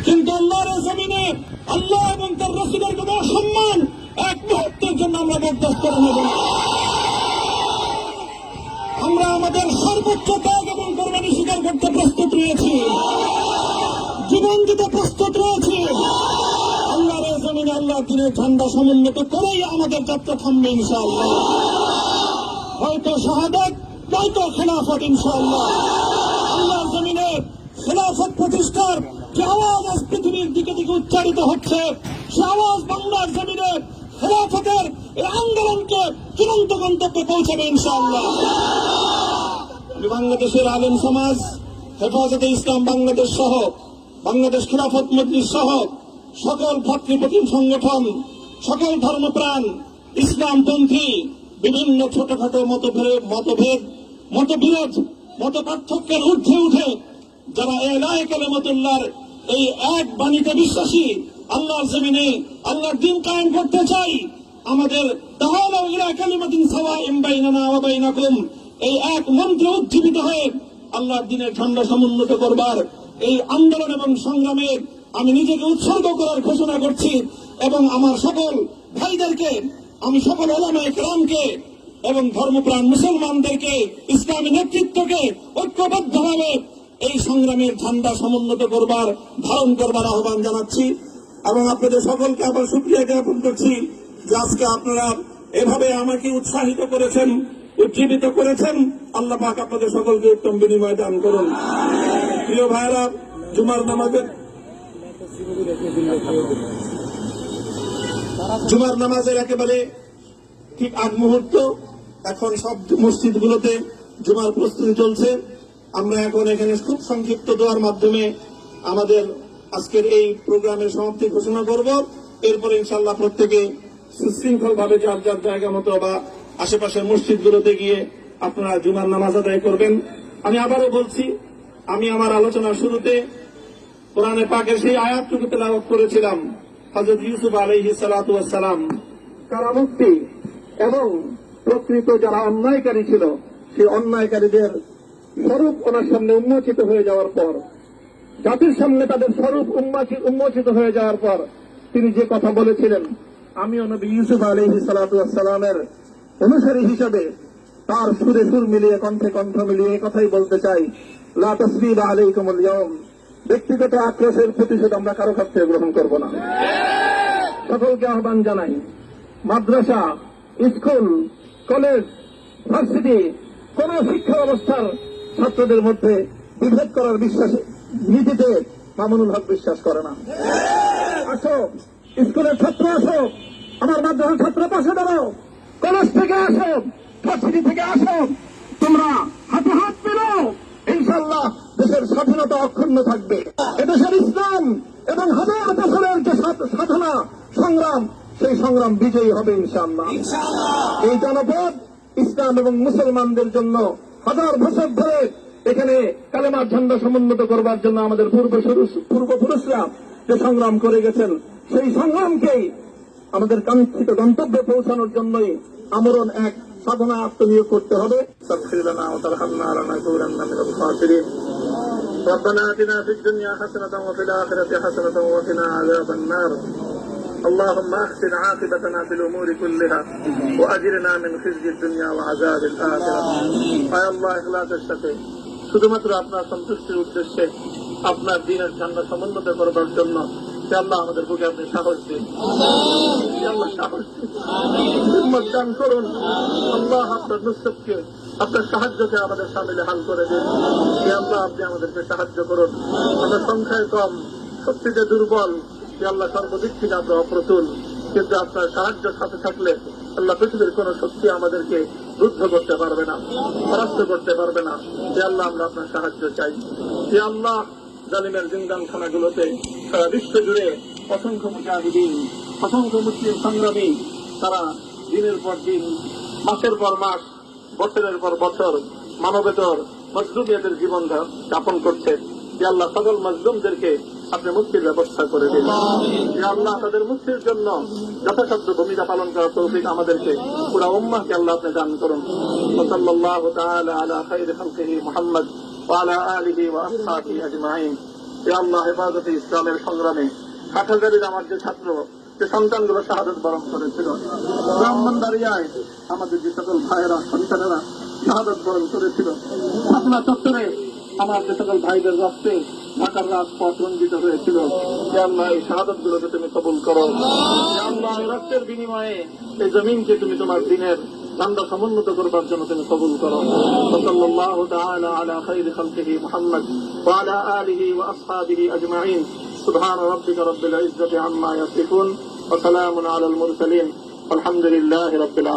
কিন্তু আল্লাহর জমিনে আল্লাহ এবং তার রাসূলের কোনো সম্মান এক মুহূর্তের জন্য আমরা বরদাস্ত করে নেব না। আমরা আমাদের সর্বোচ্চ ত্যাগ এবং কোরবানি স্বীকার করতে প্রস্তুত রয়েছি, জীবন দিতে প্রস্তুত রয়েছি। আল্লাহর জমিনে আল্লাহ দিনের ঝান্ডা সমুন্নত করেই আমাদের যাত্রা থামবে ইনশাআল্লাহ। হয়তো শাহাদাত, নয়তো খেলাফত ইনশাআল্লাহ। আল্লাহর জমিনে খেলাফত প্রতিষ্ঠার যে আওয়াজ আজ পৃথিবীর দিকে দিকে উচ্চারিত হচ্ছে, সে আওয়াজ বাংলার জমিনে খেলাফতের এই আন্দোলনকে চূড়ান্ত গন্তব্যে পৌঁছাবে ইনশাআল্লাহ। বাংলাদেশের আলেম সমাজ, হেফাজতে ইসলাম বাংলাদেশ সহ বাংলাদেশ খেলাফত মজলিস সহ সকল ভাতৃপ্রতিম সংগঠন, সকল ধর্মপ্রাণ, ইসলামপন্থী বিভিন্ন ছোটখাটো মতবিরোধ, মত পার্থক্যের ঊর্ধ্বে উঠে যারা এলায়ে কালিমাতুল্লাহর এই এক বাণীতে বিশ্বাসী, আল্লাহর জমিনে আল্লাহর দ্বীন কায়েম করতে চাই, আমাদের তাআলা ইলা কালিমাতিন সাওয়াইন বাইনানা ওয়া বাইনাকুম এই এক মন্ত্রে উজ্জীবিত হয়ে আল্লাহর দ্বীনের ঝান্ডা সমুন্নত করবার এই আন্দোলন এবং সংগ্রামে আমি নিজেকে উৎসর্গ করার ঘোষণা করছি। এবং আমার সকল ভাইদেরকে, আমি সকল উলামায়ে কেরামকে এবং ধর্মপ্রাণ মুসলমানদেরকে, ইসলামী নেতৃত্বকে ঐক্যবদ্ধভাবে এই সংগ্রামের ঝান্ডা সমুন্নত করবার, ধারণ করবার আহ্বান জানাচ্ছি। এবং আপনাদের সকলকে আবার শুকরিয়া জ্ঞাপন করছি যে আজকে আপনারা এভাবে আমাকে উৎসাহিত করেছেন, উজ্জীবিত করেছেন। আল্লাহ পাক আপনাদের সকলকে উত্তম বিনিময় দান করুন। প্রিয় ভাইরা, জুমার নামাজের একেবারে ঠিক আগ মুহূর্ত। এখন সব মসজিদগুলোতে জুমার প্রস্তুতি চলছে। আমরা এখন এখানে খুব সংক্ষিপ্ত দোয়ার মাধ্যমে আমাদের আজকের এই প্রোগ্রামের সমাপ্তি ঘোষণা করব। এরপরে ইনশাআল্লাহ প্রত্যেকে সুশৃঙ্খল ভাবে যার যার জায়গা মতো বা আশেপাশের মসজিদগুলোতে গিয়ে আপনারা জুমার নামাজ আদায় করবেন। আমি আবারও বলছি, আমি আমার আলোচনার শুরুতে কোরআনে পাকের সেই আয়াতটুকু তেলাওয়াত করেছিলাম, হযরত ইউসুফ আলাইহিস সালাতু ওয়াস সালাম কারামুক্তি এবং প্রকৃত যারা অন্যায়কারী ছিল সেই অন্যায়কারীদের স্বরূপ ওনার সামনে উন্মোচিত হয়ে যাওয়ার পর, জাতির সামনে তাদের স্বরূপ উন্মোচিত হয়ে যাওয়ার পর তিনি যে কথা বলেছিলেন, আমিও নবী ইউসুফ আলাইহিস সালাতু ওয়াস সালামের অনুসারী হিসেবে তার সুরে সুর মিলিয়ে, কণ্ঠে কণ্ঠ মিলিয়ে এই কথাই বলতে চাই, লা তাসরিবা আলাইকুমুল ইয়াউম। ব্যক্তিগত আক্রোশের প্রতিশোধ আমরা কারো কাছ থেকে গ্রহণ করব না। সকলকে আহ্বান জানাই, মাদ্রাসা, স্কুল, কলেজ, ভার্সিটি কোন শিক্ষা ব্যবস্থার ছাত্রদের মধ্যে বিভেদ করার নীতিতে মামুনুল হক বিশ্বাস করে না। আসো, স্কুলের ছাত্র আসো, আমার মাদ্রাসার ছাত্র পাশে দাঁড়াও, কলেজ থেকে আসো, ভার্সিটি থেকে আসো, তোমরা হাতে হাত মিলাও, ইনশাআল্লাহ দেশের স্বাধীনতা অক্ষুণ্ণ থাকবে। এদেশের ইসলাম এবং হাজার বছরের যে সাধনা সংগ্রাম, সেই সংগ্রাম বিজয়ী হবে ইনশাআল্লাহ। এই জনপদ ইসলাম এবং মুসলমানদের জন্য হাজার বছর ধরে এখানে কালেমার ঝান্ডা সমুন্নত করবার জন্য আমাদের পূর্বপুরুষরা যে সংগ্রাম করে গেছেন, সেই সংগ্রামকেই আমাদের কাঙ্ক্ষিত গন্তব্যে পৌঁছানোর জন্যই আমরণ এক সাধনা আত্মনিয়োগ করতে হবে। ربنا آتنا في الدنيا حسنة وفي الآخرة حسنة وقنا عذاب النار اللهم أحسن عاقبتنا في الأمور كلها وأجرنا من خزي الدنيا وعذاب الآخرة يا الله إخلاصের সাথে শুধুমাত্র আপনার সন্তুষ্টির উদ্দেশ্যে আপনার দ্বীনের ঝান্ডা সমুন্নত করবার জন্য আল্লাহ আমাদের বুকে আপনি সাহস দিন, আল্লাহ সাহস দিন, হিম্মত দান করুন। আল্লাহ আপনার নুসরতকে, আপনার সাহায্যকে আমাদের সামিলে হাল করে দিন। আল্লাহ আপনি আমাদেরকে সাহায্য করুন। আমরা সংখ্যায় কম, শক্তিতে দুর্বল, আল্লাহ সর্বদিক থেকে আমরা অপ্রতুল, কিন্তু আপনার সাহায্য সাথে থাকলে আল্লাহ পৃথিবীর কোন শক্তি আমাদেরকে রুদ্ধ করতে পারবে না, পরাস্ত করতে পারবে না। আল্লাহ আমরা আপনার সাহায্য চাই। আল্লাহ জালিমের জিন্দানখানাগুলোতে সারা বিশ্ব জুড়ে অসংখ্য মুজাহিদিন, অসংখ্য মুসলিম সংগ্রামী, তারা দিনের পর দিন, মাসের পর মাস, বছরের পর বছর মানবেতর মজলুমিয়াতের জীবন যাপন করছে। আল্লাহ সকল মজলুমদেরকে আপনি মুক্তির ব্যবস্থা করে দিন। আল্লাহ তাদের মুক্তির জন্য যথাসাধ্য ভূমিকা পালন করার তৌফিক আমাদেরকে, পুরা উম্মাহকে আল্লাহ আপনি দান করুন। সাল্লাল্লাহু তাআলা আলা খায়রি খালকিহি মুহাম্মদ ওয়া আলা আলিহি ওয়া আসহাবিহি আজমাইন। এ আল্লাহ হেফাজতে ইসলামের সংগ্রামে হাটহাজারীর আমার যে ছাত্র যে সন্তানগুলো শাহাদত বরণ করেছিল, ব্রাহ্মণবাড়িয়ায় আমাদের যে সকল ভাইয়েরা সন্তানেরা শাহাদত বরণ করেছিল, শাপলা চত্বরে আমার যে সকল ভাইদের রক্তে ঢাকার রাজপথ রঞ্জিত হয়েছিল, যে আল্লাহ এই শাহাদত গুলোকে তুমি কবুল করো। যে আল্লাহ এই রক্তের বিনিময়ে এই জমিনকে তুমি তোমার দিনের ঝান্ডা সমুন্নত করবার জন্য তুমি কবুল করো। সাল্লাল্লাহু তাআলা আলা খায়রি খালকিহি মুহাম্মদ ওয়া আলা আলিহি ওয়া আসহাবিহি আজমাইন। সুবহান রাব্বিকা রাব্বিল ইজ্জাতি আম্মা ইয়াসিফুন ওয়া সালামুন আলাল মুরসালিন। আলহামদুলিল্লাহি রাব্বিল আলামিন।